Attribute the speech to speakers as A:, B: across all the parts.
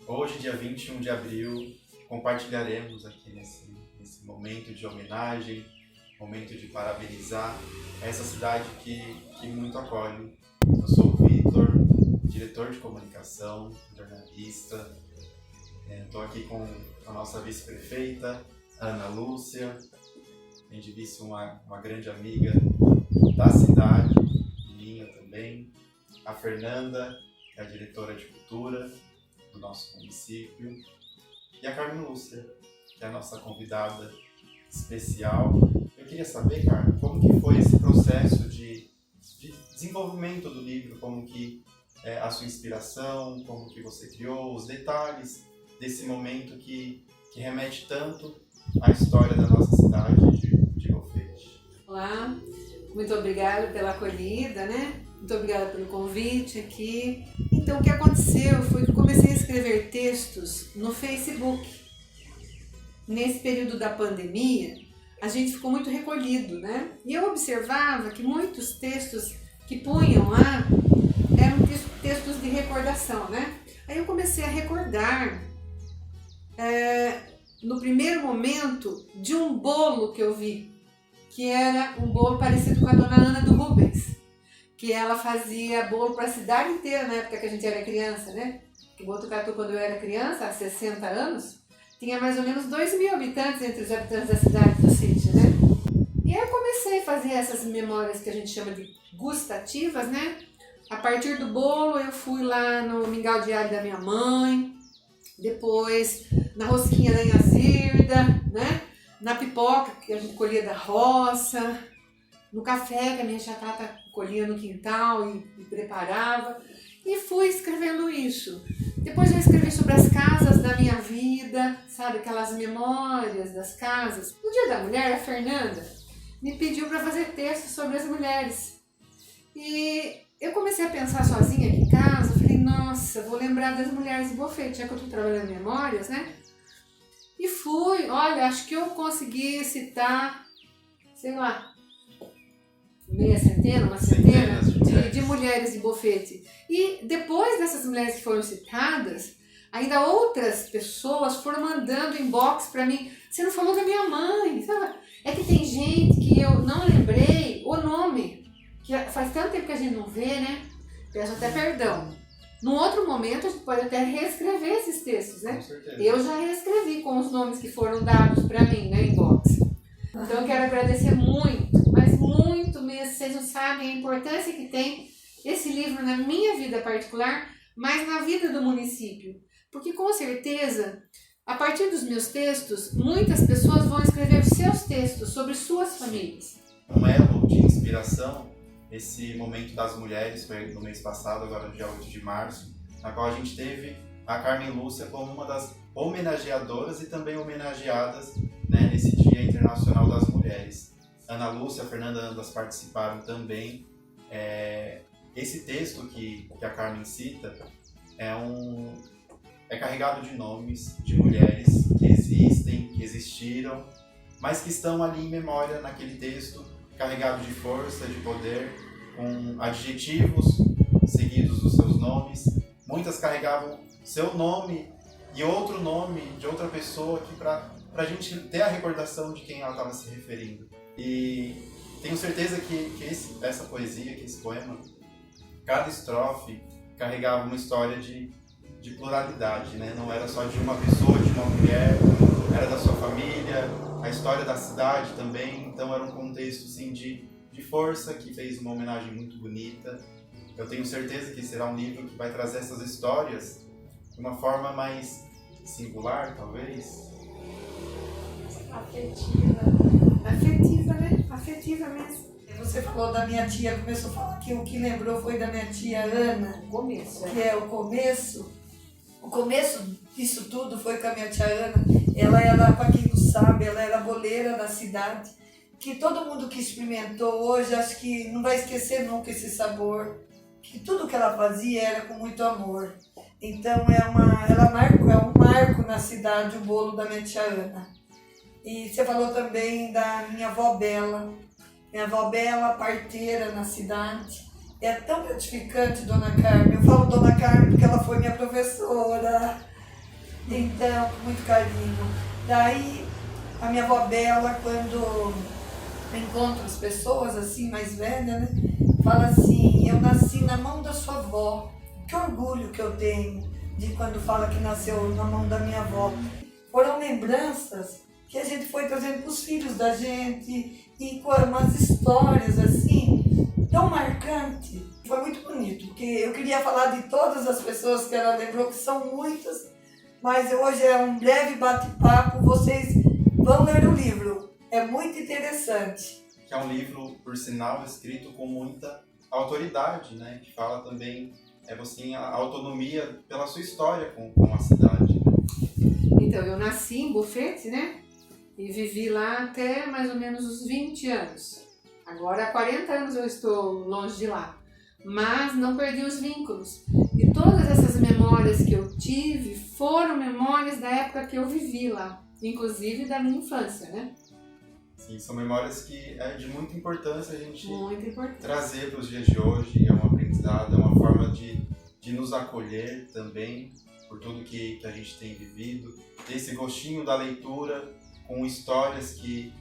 A: Hoje, dia 21 de abril, compartilharemos aqui nesse momento de homenagem, momento de parabenizar essa cidade que muito acolhe. Eu sou o Vitor, diretor de comunicação, jornalista. Estou aqui com a nossa vice-prefeita, Ana Lúcia, além de vice uma grande amiga da cidade, minha também, a Fernanda, que é a diretora de cultura do nosso município, e a Carmen Lúcia, que é a nossa convidada especial. Eu queria saber, Carmen, como que foi esse processo de desenvolvimento do livro, como que é a sua inspiração, como que você criou, os detalhes desse momento que remete tanto à história da nossa cidade de Golfete.
B: Olá, muito obrigada pela acolhida, né? Muito obrigada pelo convite aqui. Então, o que aconteceu foi que eu comecei a escrever textos no Facebook. Nesse período da pandemia, a gente ficou muito recolhido, né? E eu observava que muitos textos que punham lá eram textos de recordação, né? Aí eu comecei a recordar, no primeiro momento, de um bolo que eu vi, que era um bolo parecido com a dona Ana do Rubens, que ela fazia bolo para a cidade inteira na época que a gente era criança, né? Que Botucatu, quando eu era criança, há 60 anos, tinha mais ou menos 2.000 habitantes entre os habitantes da cidade do sítio, né? E aí eu comecei a fazer essas memórias que a gente chama de gustativas, né? A partir do bolo eu fui lá no mingau de alho da minha mãe, depois na rosquinha da Inhazirda, né? Na pipoca que a gente colhia da roça, no café que a minha chatata colhia no quintal e preparava. E fui escrevendo isso. Depois eu escrevi sobre as casas da minha vida, sabe? Aquelas memórias das casas. No Dia da Mulher, a Fernanda me pediu para fazer textos sobre as mulheres. E eu comecei a pensar sozinha aqui em casa. Falei, nossa, vou lembrar das mulheres de Golfete, já que eu estou trabalhando em memórias, né? E fui, olha, acho que eu consegui citar, sei lá, meia centena, uma centena de mulheres de Golfete. E depois dessas mulheres que foram citadas, ainda outras pessoas foram mandando inbox para mim. Você não falou da minha mãe, sabe? É que tem gente que eu não lembrei o nome, que faz tanto tempo que a gente não vê, né? Peço até perdão. Num outro momento a gente pode até reescrever esses textos, né?
A: Com certeza.
B: Eu já reescrevi com os nomes que foram dados para mim na inbox. Então eu quero agradecer muito, mas muito mesmo. Vocês não sabem a importância que tem esse livro na minha vida particular, mas na vida do município. Porque com certeza, a partir dos meus textos, muitas pessoas vão escrever seus textos sobre suas famílias.
A: Um elo de inspiração, esse momento das mulheres, foi no mês passado, agora no dia 8 de março, na qual a gente teve a Carmen Lúcia como uma das homenageadoras e também homenageadas, né, nesse Dia Internacional das Mulheres. Ana Lúcia e a Fernanda ambas participaram também. Esse texto que a Carmen cita é carregado de nomes de mulheres que existem, que existiram, mas que estão ali em memória naquele texto, carregado de força, de poder, com adjetivos seguidos dos seus nomes. Muitas carregavam seu nome e outro nome de outra pessoa que para a gente ter a recordação de quem ela estava se referindo. E tenho certeza que essa poesia, que esse poema, cada estrofe carregava uma história de pluralidade, né? Não era só de uma pessoa, de uma mulher, era da sua família, a história da cidade também. Então era um contexto assim, de força, que fez uma homenagem muito bonita. Eu tenho certeza que será um livro que vai trazer essas histórias de uma forma mais singular, talvez.
B: Afetiva, né? Afetiva mesmo.
C: Você falou da minha tia, começou a falar que o que lembrou foi da minha tia Ana.
B: O começo.
C: Que é o começo. O começo disso tudo foi com a minha tia Ana. Ela era, para quem não sabe, ela era boleira da cidade. Que todo mundo que experimentou hoje, acho que não vai esquecer nunca esse sabor. Que tudo que ela fazia era com muito amor. Então é um marco na cidade o bolo da minha tia Ana. E você falou também da minha avó Bela. Minha avó Bela, parteira na cidade. É tão gratificante, Dona Carmen. Eu falo Dona Carmen porque ela foi minha professora. Então, com muito carinho. Daí, a minha avó Bela, quando encontra as pessoas assim, mais velhas, né? Fala assim, eu nasci na mão da sua avó. Que orgulho que eu tenho de quando fala que nasceu na mão da minha avó. Foram lembranças que a gente foi trazendo para os filhos da gente e com umas histórias assim, tão marcantes. Foi muito bonito, porque eu queria falar de todas as pessoas que ela lembrou, que são muitas, mas hoje é um breve bate-papo, vocês vão ler o livro, é muito interessante.
A: Que é um livro, por sinal, escrito com muita autoridade, né? Que fala também você tem a autonomia pela sua história com a cidade.
B: Então, eu nasci em Bofete, né? E vivi lá até mais ou menos os 20 anos. Agora, há 40 anos eu estou longe de lá. Mas não perdi os vínculos. E todas essas memórias que eu tive foram memórias da época que eu vivi lá. Inclusive da minha infância, né?
A: Sim, são memórias que é de muita importância a gente trazer para os dias de hoje. É um aprendizado, é uma forma de nos acolher também por tudo que a gente tem vivido. Ter esse gostinho da leitura com histórias que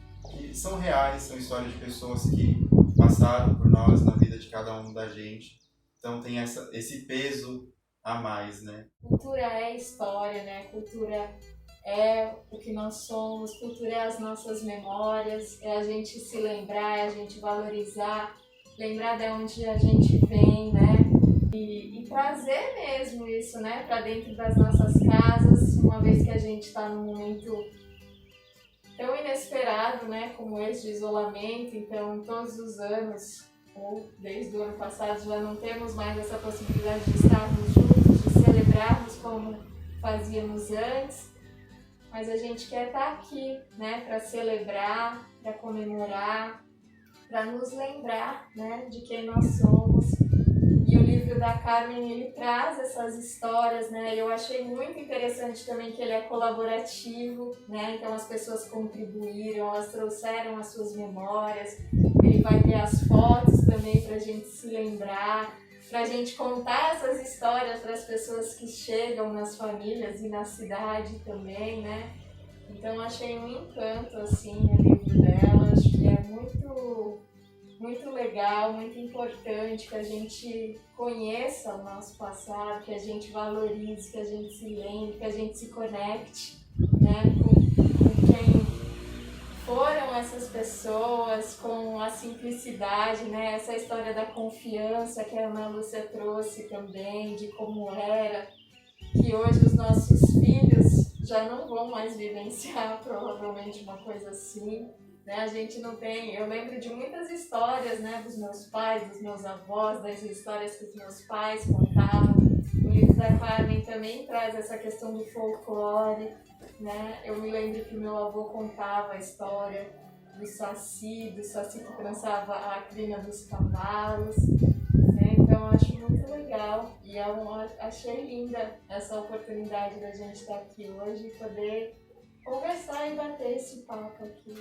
A: são reais, são histórias de pessoas que passaram por nós na vida de cada um da gente. Então tem esse peso a mais, né?
D: Cultura é história, né? Cultura é o que nós somos, cultura é as nossas memórias, é a gente se lembrar, é a gente valorizar, lembrar de onde a gente vem, né? E trazer mesmo isso, né? Para dentro das nossas casas, uma vez que a gente está num momento tão inesperado, né? Como esse de isolamento, então todos os anos, ou desde o ano passado, já não temos mais essa possibilidade de estarmos juntos, de celebrarmos como fazíamos antes. Mas a gente quer estar aqui, né, para celebrar, para comemorar, para nos lembrar, né, de quem nós somos. E o livro da Carmen, ele traz essas histórias, né, eu achei muito interessante também que ele é colaborativo, né, então as pessoas contribuíram, elas trouxeram as suas memórias, ele vai ter as fotos também para a gente se lembrar, para a gente contar essas histórias para as pessoas que chegam nas famílias e na cidade também, né? Então achei um encanto assim o livro dela, acho que é muito legal, muito importante que a gente conheça o nosso passado, que a gente valorize, que a gente se lembre, que a gente se conecte, né, com quem foram essas pessoas, com a simplicidade, né? Essa história da confiança que a Ana Lúcia trouxe também, de como era, que hoje os nossos filhos já não vão mais vivenciar provavelmente uma coisa assim, né? A gente não tem, eu lembro de muitas histórias, né, dos meus pais, dos meus avós, das histórias que os meus pais contavam. O livro da Carmen também traz essa questão do folclore, né? Eu me lembro que meu avô contava a história do Saci que trançava a crina dos cavalos, né? Então eu acho muito legal e achei linda essa oportunidade da gente estar aqui hoje e poder conversar e bater esse papo aqui.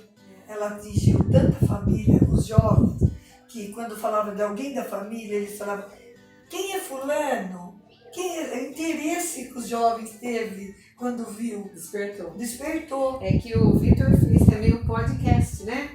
C: Ela atingiu tanta família, os jovens, que quando falava de alguém da família, eles falavam: quem é fulano? Quem é? O interesse que os jovens teve quando viu. Despertou.
B: É que o Vitor fez também o podcast, né?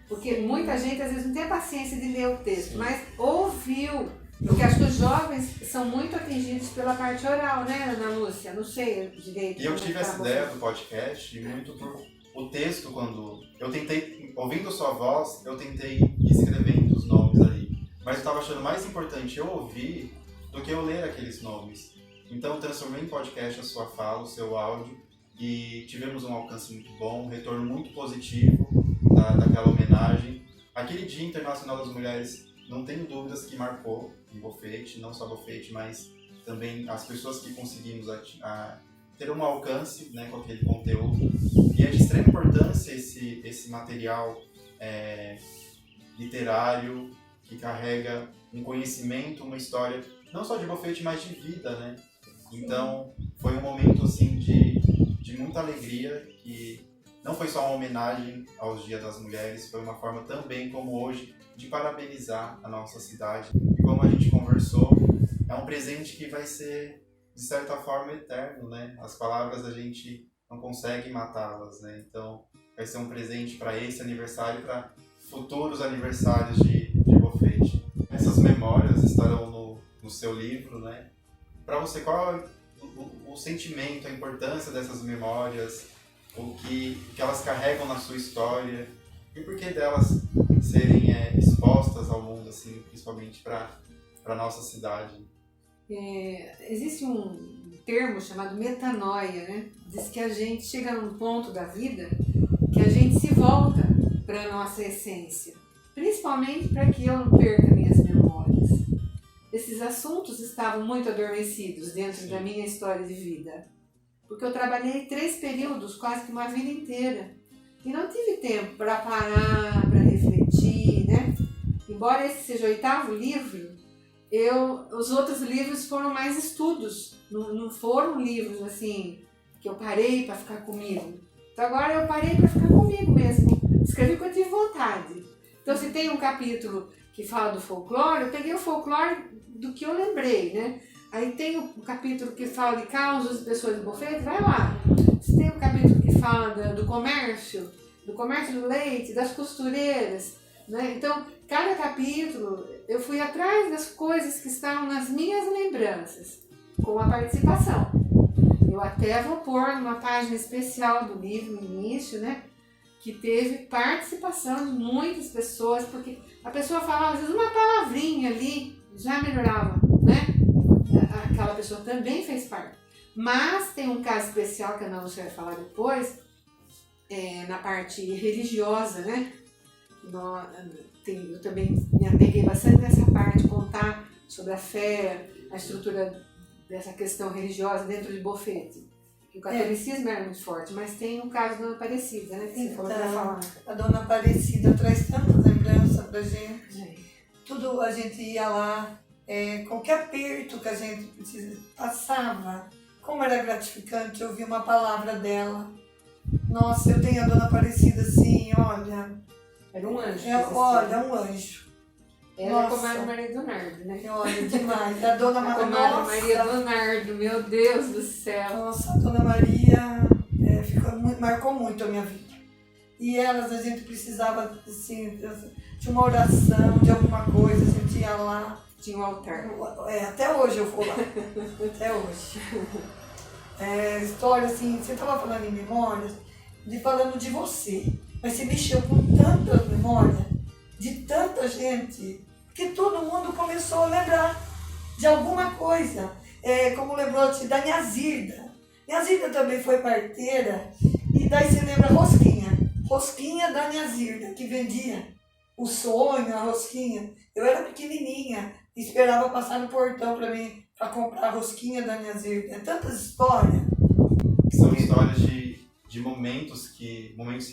B: Porque muita gente às vezes não tem paciência de ler o texto, mas ouviu. Porque acho que os jovens são muito atingidos pela parte oral, né, Ana Lúcia? Não sei direito.
A: E eu tive essa ideia do podcast muito por o texto, quando eu tentei, ouvindo sua voz, eu tentei ir escrevendo os nomes ali. Mas eu estava achando mais importante eu ouvir do que eu ler aqueles nomes. Então eu transformei em podcast a sua fala, o seu áudio, e tivemos um alcance muito bom, um retorno muito positivo daquela homenagem. Aquele Dia Internacional das Mulheres, não tenho dúvidas que marcou em Bofete, não só Bofete, mas também as pessoas que conseguimos ter um alcance, né, com aquele conteúdo. E é de extrema importância esse material literário que carrega um conhecimento, uma história, não só de Bofete, mas de vida, né? Então, foi um momento assim de muita alegria, que não foi só uma homenagem aos Dias das Mulheres, foi uma forma também, como hoje, de parabenizar a nossa cidade. E como a gente conversou, é um presente que vai ser de certa forma, eterno, né? As palavras a gente não consegue matá-las, né? Então, vai ser um presente para esse aniversário e para futuros aniversários de Bofete. Essas memórias estarão no seu livro, né? Para você, qual é o sentimento, a importância dessas memórias, o que elas carregam na sua história e por que delas serem expostas ao mundo, assim, principalmente para a nossa cidade?
B: Existe um termo chamado metanoia, né? Diz que a gente chega num ponto da vida que a gente se volta para a nossa essência, principalmente para que eu não perca minhas memórias. Esses assuntos estavam muito adormecidos dentro da minha história de vida, porque eu trabalhei 3 períodos, quase que uma vida inteira, e não tive tempo para parar, para refletir, né? Embora esse seja o 8º livro, os outros livros foram mais estudos, não foram livros assim que eu parei para ficar comigo. Então agora eu parei para ficar comigo mesmo, escrevi quando tive vontade. Então se tem um capítulo que fala do folclore, eu peguei o folclore do que eu lembrei, né? Aí tem um capítulo que fala de causas de pessoas de Bofete, vai lá. Se tem um capítulo que fala do comércio do leite, das costureiras, né? Então, cada capítulo eu fui atrás das coisas que estavam nas minhas lembranças, com a participação. Eu até vou pôr numa página especial do livro, no início, né? Que teve participação de muitas pessoas, porque a pessoa falava, às vezes, uma palavrinha ali já melhorava, né? Aquela pessoa também fez parte. Mas tem um caso especial que a Ana Lúcia vai falar depois, na parte religiosa, né? Eu também me apeguei bastante nessa parte, contar sobre a fé, a estrutura dessa questão religiosa dentro de Bofete. O catolicismo era muito forte, mas tem um caso da Dona Aparecida, né? Que você falou que vai falar.
C: A Dona Aparecida traz tantas lembranças pra gente. Tudo a gente ia lá, qualquer aperto que a gente passava, como era gratificante ouvir uma palavra dela. Nossa, eu tenho a Dona Aparecida assim, olha.
B: Era um anjo.
C: Olha, um anjo.
B: Ela como era Maria do Nardo, né?
C: Olha, demais. A Dona
B: Maria do Nardo, meu Deus do céu.
C: Nossa, a Dona Maria marcou muito a minha vida. E elas, a gente precisava, assim, de uma oração, de alguma coisa, a gente ia lá.
B: Tinha um altar.
C: Até hoje eu vou lá. Até hoje. História, assim, você estava falando em memórias, falando de você. Mas você mexeu com tanta memória, de tanta gente, que todo mundo começou a lembrar de alguma coisa. Como lembrou-te da Nhazirda. Nhazirda também foi parteira, e daí você lembra Rosquinha da Nhazirda, que vendia o sonho, a rosquinha. Eu era pequenininha, esperava passar no portão para comprar a rosquinha da Nhazirda. É tantas histórias.
A: São histórias de momentos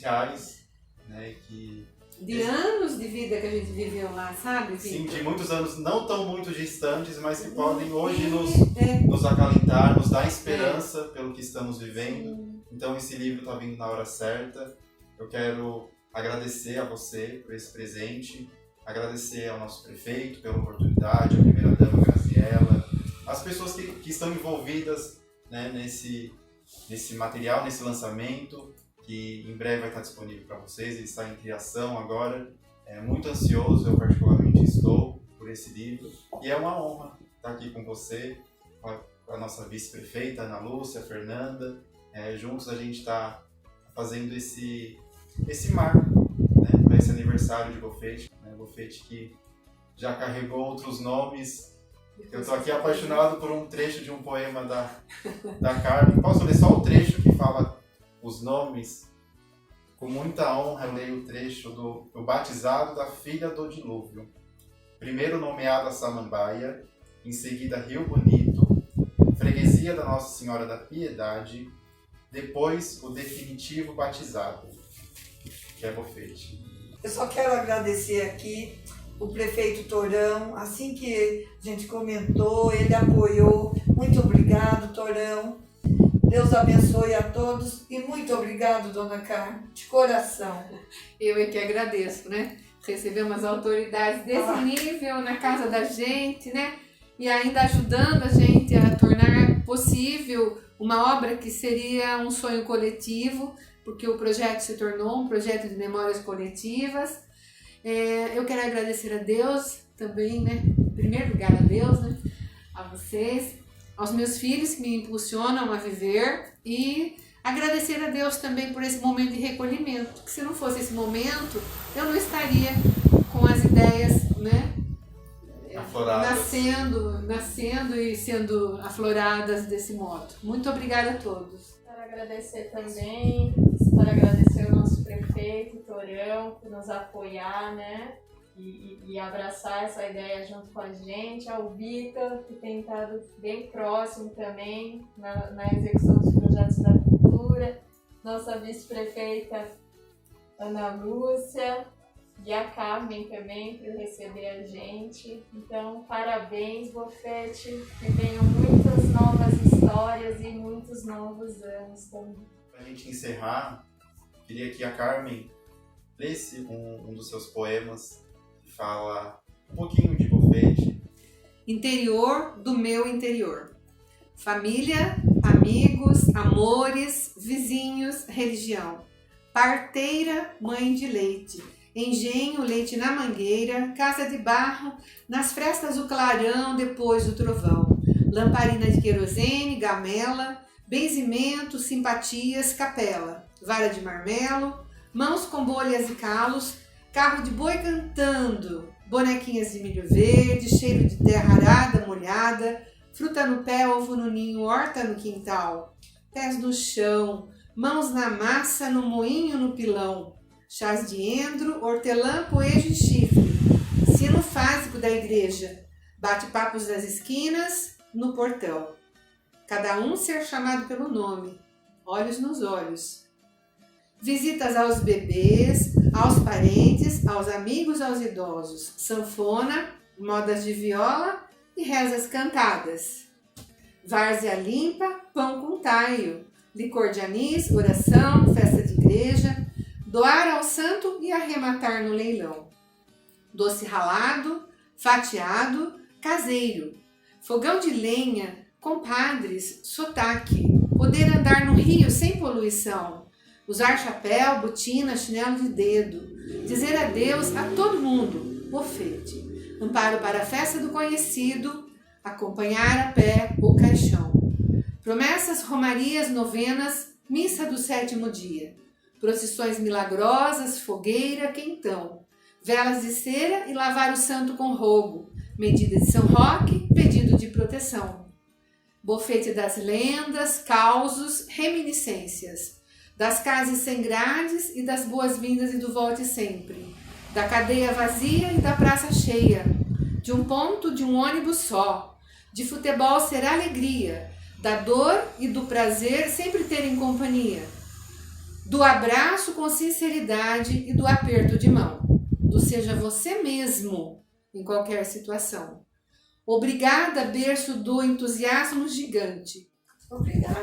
A: reais, né,
B: de anos de vida que a gente viveu lá, sabe?
A: Sim, de muitos anos não tão muito distantes, mas que podem hoje nos acalentar, nos dar esperança pelo que estamos vivendo. Sim. Então esse livro está vindo na hora certa. Eu quero agradecer a você por esse presente, agradecer ao nosso prefeito pela oportunidade, a primeira-dama Graziela, as pessoas que estão envolvidas, né, nesse material, nesse lançamento, que em breve vai estar disponível para vocês. Ele está em criação agora. Muito ansioso, eu particularmente estou, por esse livro. E é uma honra estar aqui com você, com a nossa vice-prefeita, Ana Lúcia, a Fernanda. Juntos a gente está fazendo esse marco, né, para esse aniversário de Bofete. Bofete que já carregou outros nomes. Eu estou aqui apaixonado por um trecho de um poema da Carmen. Posso ler só o trecho que fala os nomes? Com muita honra eu leio o trecho do batizado da filha do dilúvio. Primeiro nomeada Samambaia, em seguida Rio Bonito, freguesia da Nossa Senhora da Piedade, depois o definitivo batizado, que é Bofete.
C: Eu só quero agradecer aqui o prefeito Torão, assim que a gente comentou, ele apoiou. Muito obrigado, Torão. Deus abençoe a todos e muito obrigado, Dona Carmen, de coração.
B: Eu é que agradeço, né? Receber umas autoridades desse nível na casa da gente, né? E ainda ajudando a gente a tornar possível uma obra que seria um sonho coletivo, porque o projeto se tornou um projeto de memórias coletivas. Eu quero agradecer a Deus também, né? Em primeiro lugar a Deus, né? A vocês, aos meus filhos que me impulsionam a viver, e agradecer a Deus também por esse momento de recolhimento, que se não fosse esse momento, eu não estaria com as ideias, né? Nascendo e sendo afloradas desse modo. Muito obrigada a todos.
D: Quero agradecer também, quero agradecer ao nosso prefeito, Torão, por nos apoiar, né? E abraçar essa ideia junto com a gente, ao Vitor, que tem estado bem próximo também na execução dos projetos da cultura, nossa vice-prefeita Ana Lúcia, e a Carmen também, por receber a gente. Então, parabéns, Bofete, que venham muitas novas histórias e muitos novos anos também.
A: Para a gente encerrar, queria que a Carmen lesse um dos seus poemas, que fala um pouquinho de Bofete.
B: Interior do meu interior. Família, amigos, amores, vizinhos, religião. Parteira, mãe de leite. Engenho, leite na mangueira, casa de barro, nas frestas o clarão, depois o trovão. Lamparina de querosene, gamela, benzimento, simpatias, capela. Vara de marmelo, mãos com bolhas e calos, carro de boi cantando, bonequinhas de milho verde, cheiro de terra arada, molhada, fruta no pé, ovo no ninho, horta no quintal, pés no chão, mãos na massa, no moinho, no pilão, chás de endro, hortelã, poejo e chifre, sino fásico da igreja, bate-papos das esquinas, no portão. Cada um ser chamado pelo nome, olhos nos olhos. Visitas aos bebês, aos parentes, aos amigos, aos idosos. Sanfona, modas de viola e rezas cantadas. Várzea limpa, pão com taio, licor de anis, oração, festa de igreja, doar ao santo e arrematar no leilão. Doce ralado, fatiado, caseiro. Fogão de lenha, compadres, sotaque. Poder andar no rio sem poluição. Usar chapéu, botina, chinelo de dedo. Dizer adeus a todo mundo, bofete. Amparo para a festa do conhecido. Acompanhar a pé o caixão. Promessas, romarias, novenas, missa do 7º dia. Procissões milagrosas, fogueira, quentão. Velas de cera e lavar o santo com rogo. Medida de São Roque, pedido de proteção. Bofete das lendas, causos, reminiscências. Das casas sem grades e das boas-vindas e do volte sempre. Da cadeia vazia e da praça cheia. De um ponto, de um ônibus só. De futebol ser alegria. Da dor e do prazer sempre terem companhia. Do abraço com sinceridade e do aperto de mão. Do seja você mesmo em qualquer situação. Obrigada, berço do entusiasmo gigante.
C: Obrigada.